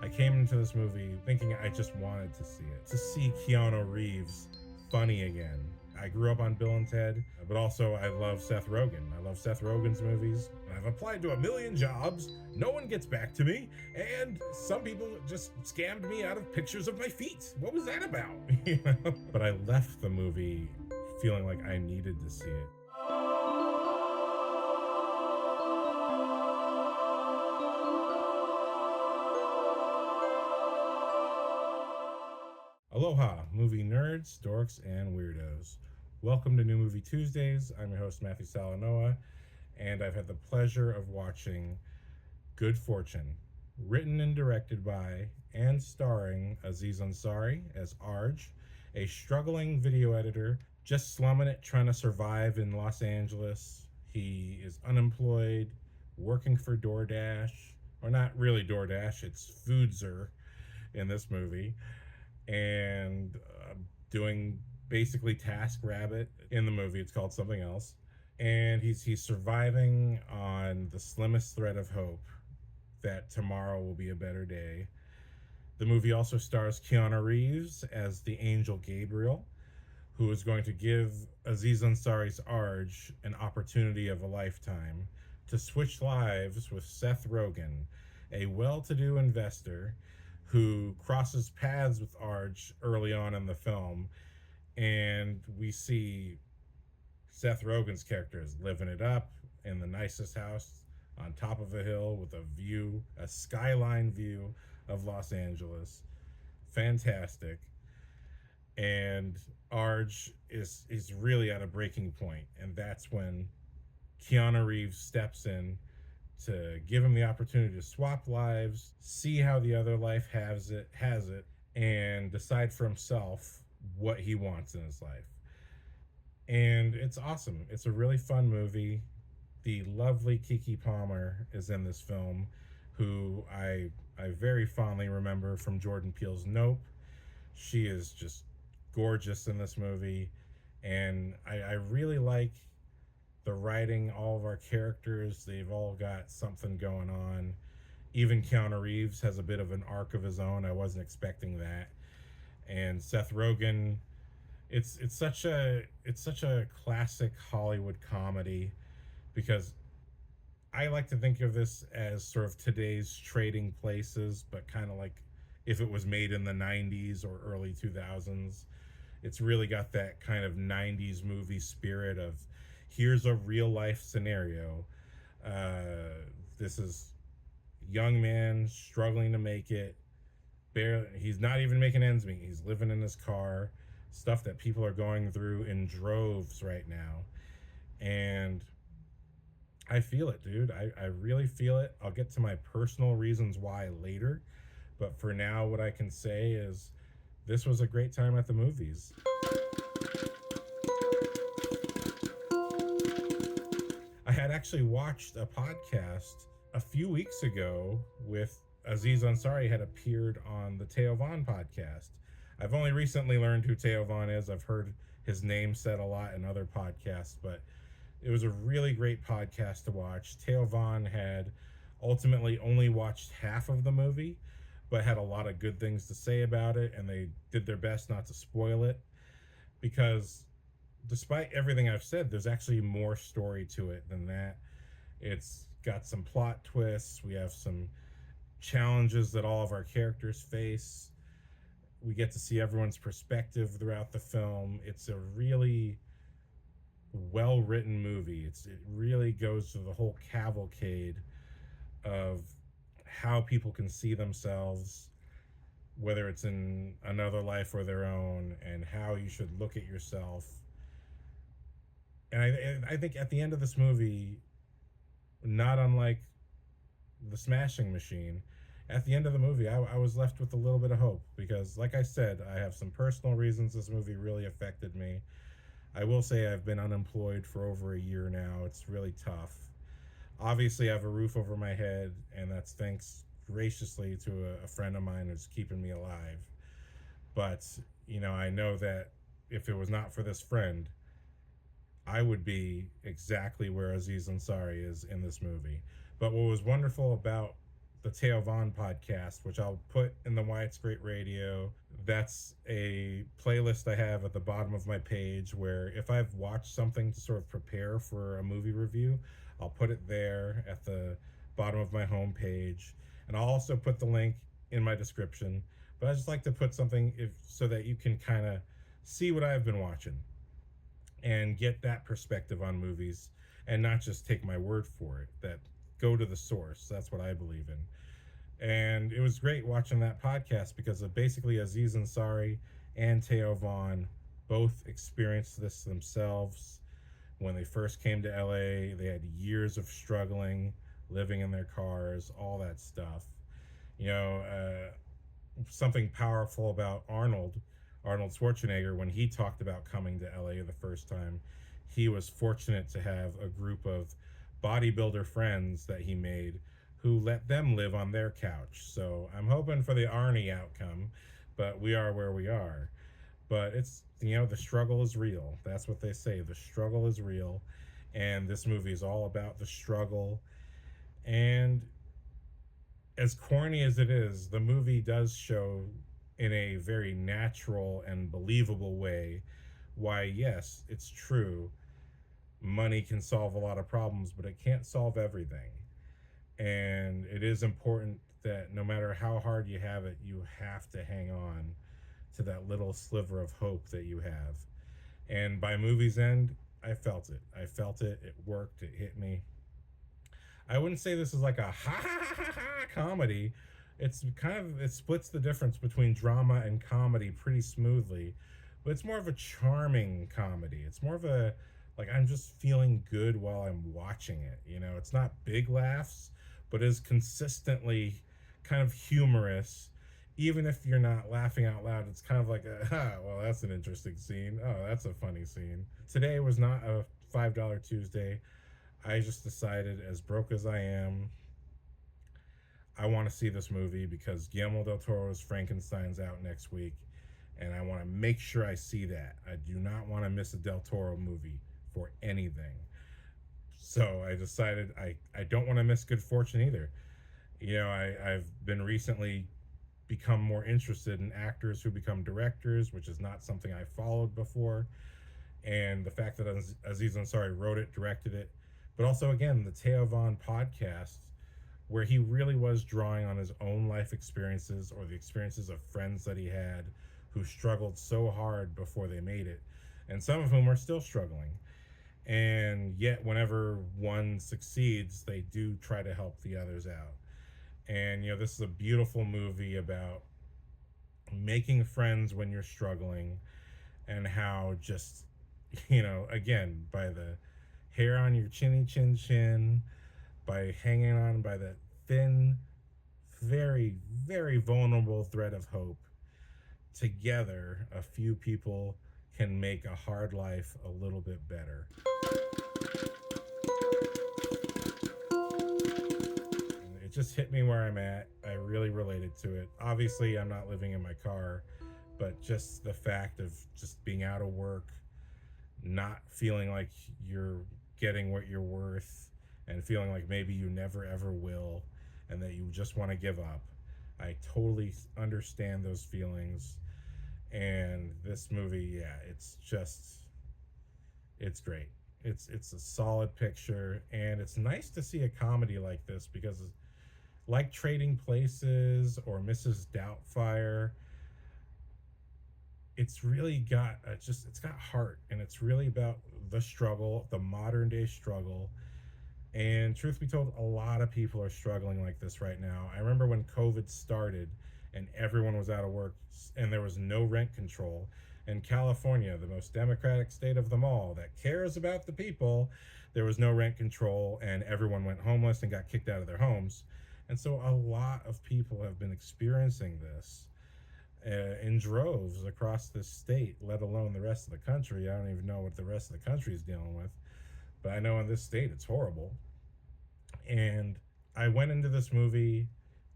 I came into this movie thinking I just wanted to see it. To see Keanu Reeves funny again. I grew up on Bill and Ted, but also I love Seth Rogen. I love Seth Rogen's movies. I've applied to a million jobs. No one gets back to me. And some people just scammed me out of pictures of my feet. What was that about? But I left the movie feeling like I needed to see it. Aloha, movie nerds, dorks, and weirdos. Welcome to New Movie Tuesdays. I'm your host, Matthew Salanoa, and I've had the pleasure of watching Good Fortune, written and directed by and starring Aziz Ansari as Arj, a struggling video editor, just slumming it, trying to survive in Los Angeles. He is unemployed, working for DoorDash, or not really DoorDash, it's Foodzer in this movie, and doing basically TaskRabbit in the movie. It's called something else. And he's surviving on the slimmest thread of hope that tomorrow will be a better day. The movie also stars Keanu Reeves as the angel Gabriel, who is going to give Aziz Ansari's Arj an opportunity of a lifetime to switch lives with Seth Rogen, a well-to-do investor who crosses paths with Arj early on in the film. And we see Seth Rogen's character is living it up in the nicest house on top of a hill with a skyline view of Los Angeles. Fantastic. And Arj is really at a breaking point, and that's when Keanu Reeves steps in to give him the opportunity to swap lives, see how the other life has it, and decide for himself what he wants in his life. And it's awesome. It's a really fun movie. The lovely Keke Palmer is in this film, who I very fondly remember from Jordan Peele's Nope. She is just gorgeous in this movie, and I really like the writing. All of our characters, they've all got something going on. Even Keanu Reeves has a bit of an arc of his own. I wasn't expecting that. And Seth Rogen, it's such a classic Hollywood comedy, because I like to think of this as sort of today's Trading Places, but kind of like if it was made in the 90s or early 2000s. It's really got that kind of 90s movie spirit of, here's a real life scenario. This is young man struggling to make it. He's not even making ends meet. He's living in his car. Stuff that people are going through in droves right now. And I feel it, dude. I really feel it. I'll get to my personal reasons why later. But for now, what I can say is this was a great time at the movies. I had actually watched a podcast a few weeks ago with Aziz Ansari. Had appeared on the Theo Von Podcast. I've only recently learned who Theo Von is. I've heard his name said a lot in other podcasts, but it was a really great podcast to watch. Theo Von had ultimately only watched half of the movie, but had a lot of good things to say about it, and they did their best not to spoil it, because despite everything I've said, there's actually more story to it than that. It's got some plot twists. We have some challenges that all of our characters face. We get to see everyone's perspective throughout the film. It's a really well-written movie. It really goes through the whole cavalcade of how people can see themselves, whether it's in another life or their own, and how you should look at yourself. And I think at the end of this movie, not unlike The Smashing Machine, at the end of the movie, I was left with a little bit of hope, because, like I said, I have some personal reasons this movie really affected me. I will say I've been unemployed for over a year now. It's really tough. Obviously, I have a roof over my head, and that's thanks graciously to a friend of mine who's keeping me alive. But, I know that if it was not for this friend, I would be exactly where Aziz Ansari is in this movie. But what was wonderful about the Theo Von Podcast, which I'll put in the Why It's Great Radio. That's a playlist I have at the bottom of my page where if I've watched something to sort of prepare for a movie review, I'll put it there at the bottom of my home page. And I'll also put the link in my description. But I just like to put something so that you can kind of see what I've been watching and get that perspective on movies and not just take my word for it. That go to the source. That's what I believe in. And it was great watching that podcast because of basically Aziz Ansari and Theo Von both experienced this themselves. When they first came to LA, they had years of struggling, living in their cars, all that stuff. You know, something powerful about Arnold Schwarzenegger, when he talked about coming to LA the first time, he was fortunate to have a group of bodybuilder friends that he made who let them live on their couch. So I'm hoping for the Arnie outcome, but we are where we are. But it's, the struggle is real. That's what they say. The struggle is real. And this movie is all about the struggle. And as corny as it is, the movie does show in a very natural and believable way why, yes, it's true. Money can solve a lot of problems, but it can't solve everything. And it is important that no matter how hard you have it, you have to hang on to that little sliver of hope that you have. And by movie's end, I felt it. I felt it. It worked. It hit me. I wouldn't say this is like a ha ha ha ha, ha comedy. It splits the difference between drama and comedy pretty smoothly, but it's more of a charming comedy. It's more of a, like, I'm just feeling good while I'm watching it. It's not big laughs, but is consistently kind of humorous. Even if you're not laughing out loud, it's kind of like well, that's an interesting scene. Oh, that's a funny scene. Today was not a $5 Tuesday. I just decided, as broke as I am, I want to see this movie because Guillermo del Toro's Frankenstein's out next week, and I want to make sure I see that. I do not want to miss a Del Toro movie for anything. So I decided I don't want to miss Good Fortune either. I've been recently become more interested in actors who become directors, which is not something I followed before. And the fact that Aziz Ansari wrote it, directed it, but also, again, the Theo Von Podcast, where he really was drawing on his own life experiences or the experiences of friends that he had who struggled so hard before they made it, and some of whom are still struggling. And yet, whenever one succeeds, they do try to help the others out. And, this is a beautiful movie about making friends when you're struggling and how just, again, by the hair on your chinny chin chin, by hanging on by that thin, very, very vulnerable thread of hope, together, a few people can make a hard life a little bit better. It just hit me where I'm at. I really related to it. Obviously, I'm not living in my car, but just the fact of just being out of work, not feeling like you're getting what you're worth, and feeling like maybe you never ever will, and that you just want to give up. I totally understand those feelings. And this movie, yeah, it's great. It's a solid picture, and it's nice to see a comedy like this because, like Trading Places or Mrs. Doubtfire, it's really got it's got heart, and it's really about the struggle, the modern day struggle. And truth be told, a lot of people are struggling like this right now. I remember when COVID started and everyone was out of work and there was no rent control. In California, the most democratic state of them all that cares about the people, there was no rent control and everyone went homeless and got kicked out of their homes. And so a lot of people have been experiencing this in droves across this state, let alone the rest of the country. I don't even know what the rest of the country is dealing with, but I know in this state it's horrible. And I went into this movie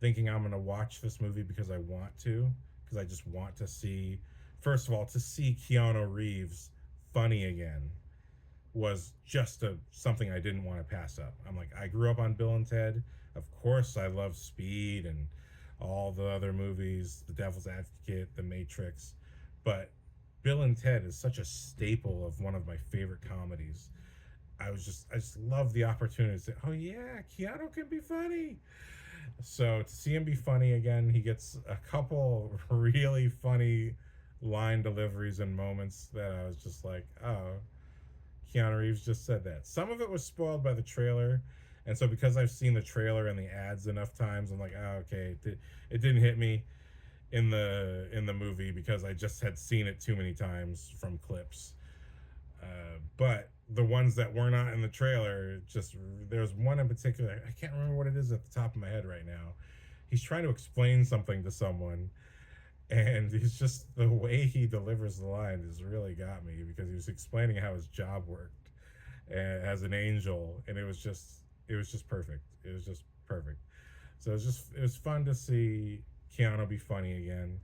thinking I'm going to watch this movie because I want to, because I just want to see, first of all, to see Keanu Reeves funny again was just something I didn't want to pass up. I'm like, I grew up on Bill and Ted. Of course, I love Speed and all the other movies, The Devil's Advocate, The Matrix, but Bill and Ted is such a staple of one of my favorite comedies. I just love the opportunity to say, oh yeah, Keanu can be funny. So to see him be funny again, he gets a couple really funny line deliveries and moments that I was just like, oh, Keanu Reeves just said that. Some of it was spoiled by the trailer, and so because I've seen the trailer and the ads enough times, I'm like, oh, okay, it didn't hit me in the movie because I just had seen it too many times from clips. But the ones that were not in the trailer, just there's one in particular. I can't remember what it is at the top of my head right now. He's trying to explain something to someone, and he's just the way he delivers the line has really got me because he was explaining how his job worked as an angel, and it was just perfect. It was just perfect. So it was fun to see Keanu be funny again.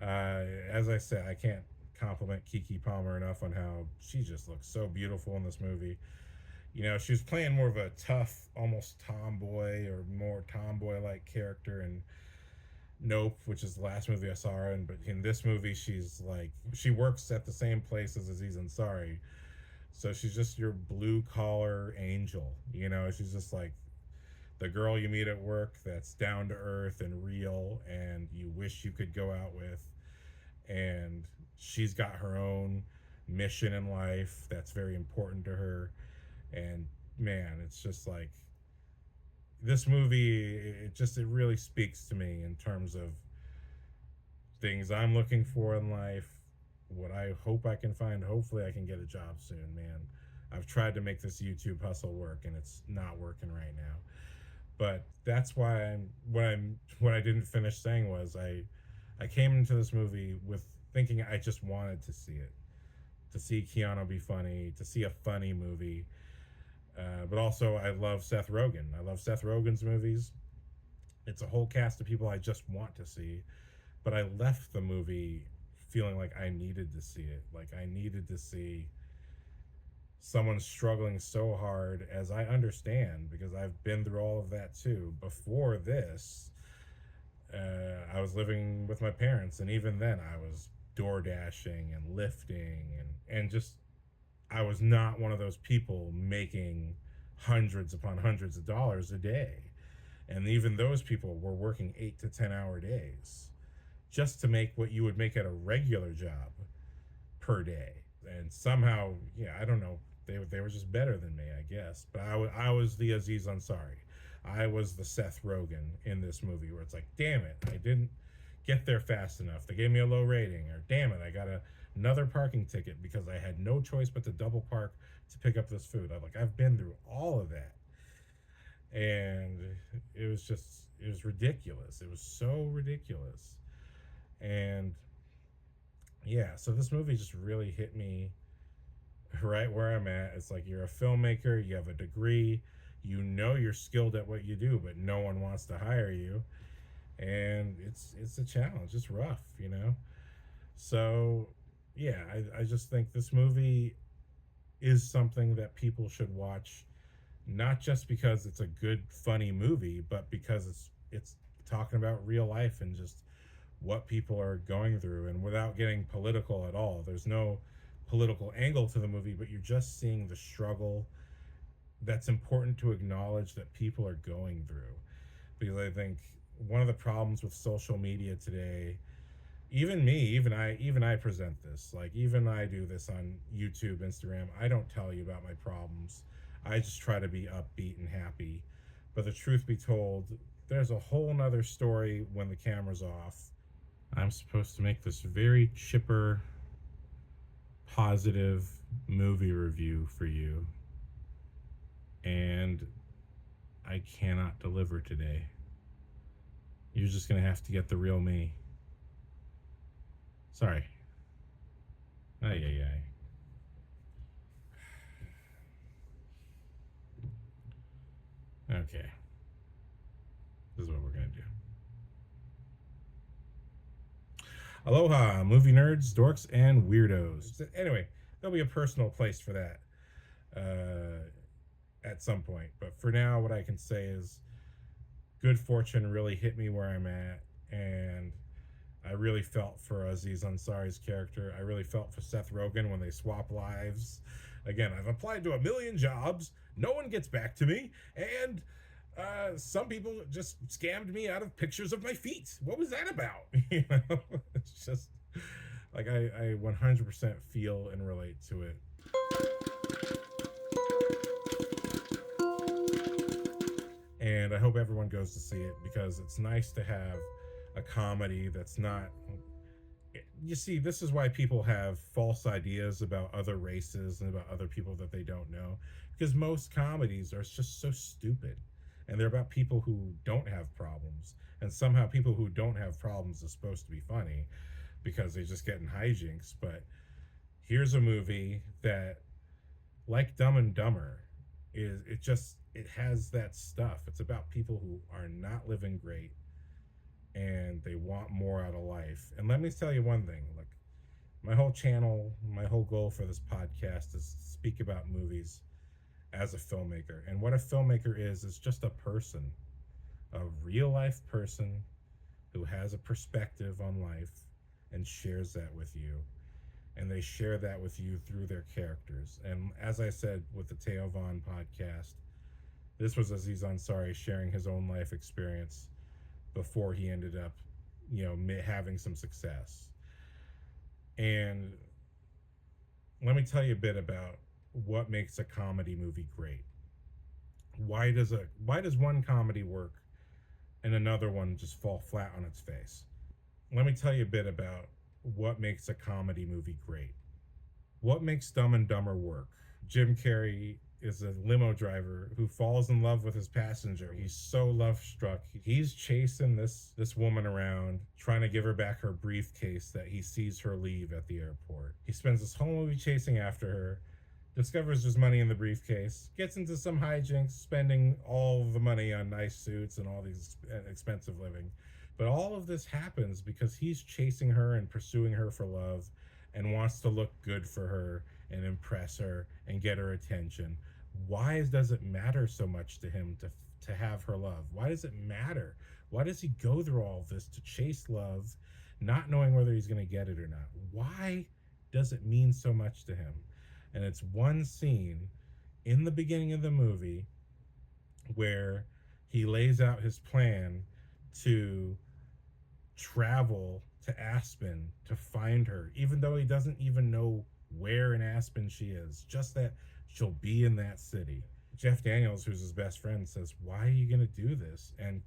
As I said, I can't compliment Keke Palmer enough on how she just looks so beautiful in this movie. You know, she was playing more of a tough, almost tomboy or more tomboy like character in Nope, which is the last movie I saw her in. But in this movie, she's like, she works at the same place as Aziz Ansari. So she's just your blue collar angel. You know, she's just like the girl you meet at work that's down to earth and real and you wish you could go out with. And she's got her own mission in life that's very important to her. And man, it's just like this movie, it really speaks to me in terms of things I'm looking for in life, what I hope I can find. Hopefully I can get a job soon, man. I've tried to make this YouTube hustle work and it's not working right now. But that's why what I didn't finish saying was I came into this movie with thinking I just wanted to see it, to see Keanu be funny, to see a funny movie. But also, I love Seth Rogen. I love Seth Rogen's movies. It's a whole cast of people I just want to see. But I left the movie feeling like I needed to see it. Like I needed to see someone struggling so hard, as I understand, because I've been through all of that too. Before this, I was living with my parents, and even then, I was door dashing and lifting, and just I was not one of those people making hundreds upon hundreds of dollars a day. And even those people were working 8 to 10 hour days just to make what you would make at a regular job per day. And somehow, yeah, I don't know, they were just better than me, I guess. But I was the Aziz Ansari. I was the Seth Rogen in this movie where it's like, damn it, I didn't get there fast enough. They gave me a low rating, or damn it, I got another parking ticket because I had no choice but to double park to pick up this food. I've been through all of that, and it was ridiculous. It was so ridiculous, and yeah. So this movie just really hit me right where I'm at. It's like you're a filmmaker, you have a degree, you know you're skilled at what you do, but no one wants to hire you, and it's a challenge. It's rough, you know. So yeah, I just think this movie is something that people should watch, not just because it's a good funny movie, but because it's talking about real life and just what people are going through, and without getting political at all. There's no political angle to the movie, but you're just seeing the struggle that's important to acknowledge that people are going through. Because I think one of the problems with social media today, even me, even I present this, like even I do this on YouTube, Instagram. I don't tell you about my problems. I just try to be upbeat and happy. But the truth be told, there's a whole nother story when the camera's off. I'm supposed to make this very chipper, positive movie review for you, and I cannot deliver today. You're just gonna have to get the real me. Sorry. Ay, ay, ay. Okay. This is what we're going to do. Aloha, movie nerds, dorks, and weirdos. Anyway, there'll be a personal place for that at some point. But for now, what I can say is Good Fortune really hit me where I'm at, and I really felt for Aziz Ansari's character. I really felt for Seth Rogen when they swap lives. Again, I've applied to a million jobs. No one gets back to me, and some people just scammed me out of pictures of my feet. What was that about? It's just like I 100% feel and relate to it. And I hope everyone goes to see it because it's nice to have a comedy that's not. You see, this is why people have false ideas about other races and about other people that they don't know, because most comedies are just so stupid, and they're about people who don't have problems, and somehow people who don't have problems are supposed to be funny because they just get in hijinks. But here's a movie that, like Dumb and Dumber, it has that stuff. It's about people who are not living great and they want more out of life. And let me tell you one thing, like, my whole channel, my whole goal for this podcast is to speak about movies as a filmmaker. And what a filmmaker is just a person, a real life person who has a perspective on life and shares that with you. And they share that with you through their characters. And as I said with the Theo Von podcast, this was Aziz Ansari sharing his own life experience before he ended up, having some success. And let me tell you a bit about what makes a comedy movie great. Why does one comedy work and another one just fall flat on its face? Let me tell you a bit about what makes a comedy movie great. What makes Dumb and Dumber work? Jim Carrey is a limo driver who falls in love with his passenger. He's so love struck. He's chasing this woman around, trying to give her back her briefcase that he sees her leave at the airport. He spends this whole movie chasing after her, discovers there's money in the briefcase, gets into some hijinks, spending all the money on nice suits and all these expensive living. But all of this happens because he's chasing her and pursuing her for love and wants to look good for her and impress her and get her attention. Why does it matter so much to him to have her love? Why does it matter? Why does he go through all of this to chase love, not knowing whether he's going to get it or not? Why does it mean so much to him? And it's one scene in the beginning of the movie where he lays out his plan to travel to Aspen to find her, even though he doesn't even know where in Aspen she is, just that she'll be in that city. Jeff Daniels, who's his best friend, says, "Why are you going to do this?" And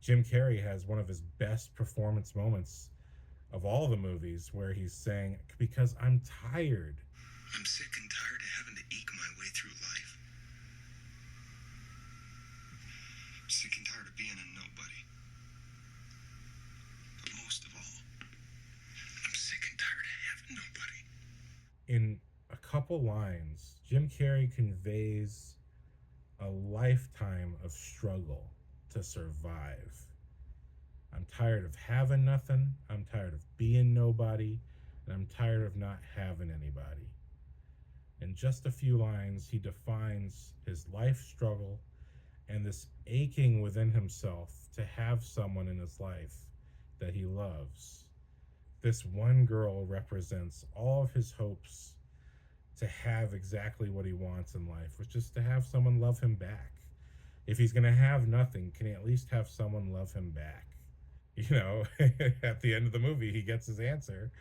Jim Carrey has one of his best performance moments of all the movies where he's saying, "Because I'm tired. I'm sick and tired of having to eke my way through life. I'm sick and tired of being a nobody. But most of all, I'm sick and tired of having nobody." In a couple lines, Jim Carrey conveys a lifetime of struggle to survive. I'm tired of having nothing, I'm tired of being nobody, and I'm tired of not having anybody. In just a few lines, he defines his life struggle and this aching within himself to have someone in his life that he loves. This one girl represents all of his hopes to have exactly what he wants in life, which is to have someone love him back. If he's going to have nothing, can he at least have someone love him back? At the end of the movie, he gets his answer.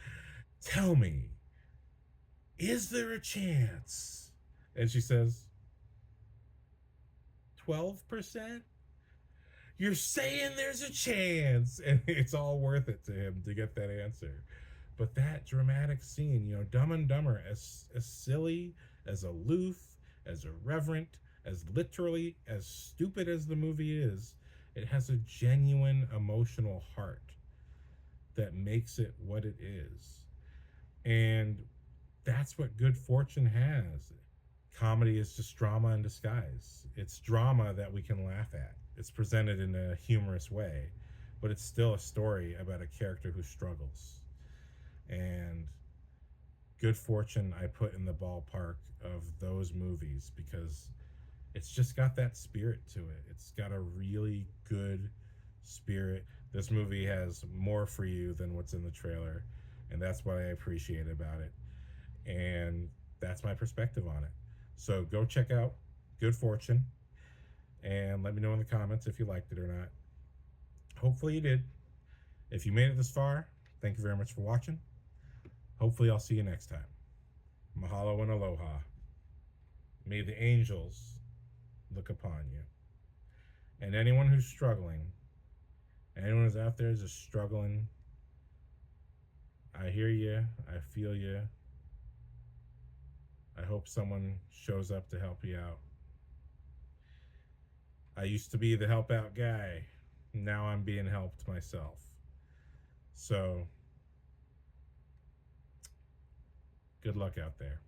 "Tell me, is there a chance?" And she says, 12%? "You're saying there's a chance." And it's all worth it to him to get that answer. But that dramatic scene, Dumb and Dumber, as silly, as aloof, as irreverent, as literally as stupid as the movie is, it has a genuine emotional heart that makes it what it is. And that's what Good Fortune has. Comedy is just drama in disguise. It's drama that we can laugh at. It's presented in a humorous way, but it's still a story about a character who struggles. And Good Fortune I put in the ballpark of those movies because it's just got that spirit to it. It's got a really good spirit. This movie has more for you than what's in the trailer, and that's what I appreciate about it. And that's my perspective on it. So go check out Good Fortune and let me know in the comments if you liked it or not. Hopefully you did. If you made it this far, thank you very much for watching. Hopefully I'll see you next time. Mahalo and aloha. May the angels look upon you. And anyone who's struggling, anyone who's out there just struggling, I hear you. I feel you. I hope someone shows up to help you out. I used to be the help out guy. Now I'm being helped myself. So, good luck out there.